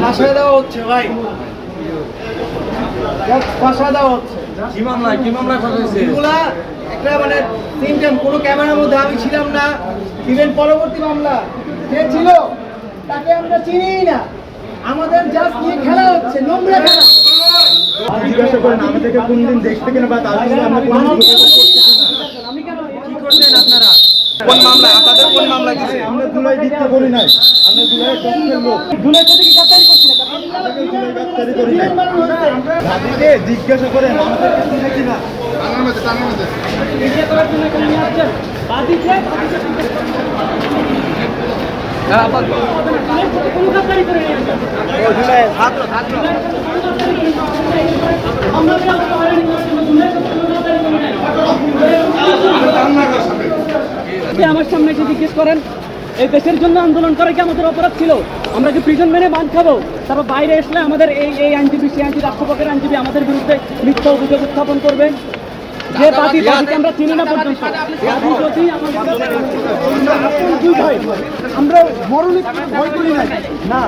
ফাঁসা দেওয়া হচ্ছে ভাই, ফাঁসা দেওয়া হচ্ছে। কি মামলা ফাঁসাইছে? এগুলা একটা মানে সেম টাইম কোনো ক্যামেরার মধ্যে আমি ছিলাম না। ইভেন পরবর্তী মামলা যে ছিল তাকে আমরা চিনিই না, আমাদের জাস্ট নিয়ে খেলা হচ্ছে, নোংরা খেলা। জিজ্ঞাসা করেন আমাদেরকে কোন দিন দেখতে কিনা বা তার জন্য আমরা কোনো আমি কেন কি করছেন আপনারা? কোন মামলা? আপনাদের কোন মামলা দিছে? আমরা ধুলাই দিতে করি নাই, আমরা ধুলাই পক্ষের লোক, ধুলাই থেকে গ্রেফতারি করছি না, আমাদেরকে ধুলাই গ্রেফতারি করি নাই। ভাবিকে জিজ্ঞাসা করেন আমাদেরকে চিনে কিনা। মিডিয়া করার জন্য এখানে নিয়ে আসছেন বাদীকে কোনো গ্রেফতারি করে নিয়ে আসছেন। ছাত্র আমরা কি আমাকে হয়রানি করার জন্য ধুলাই করতে কোনো গ্রেফতারি করে নাই? আপনি আমার সামনে এসে জিজ্ঞেস করেন এই দেশের জন্য আন্দোলন করে কি আমাদের অপরাধ ছিল? আমরা কি প্রিজন মেনে মান খাবো? তারপর বাইরে আসলে আমাদের এই আইনজীবী সেই আইনজীবী রাষ্ট্রপক্ষের আইনজীবী আমাদের বিরুদ্ধে মিথ্যা অভিযোগ উত্থাপন করবেন। যে বাদীকে আমরা চিনি না পর্যন্ত বাদী যদি আমরা মরণিক ভয় করি না।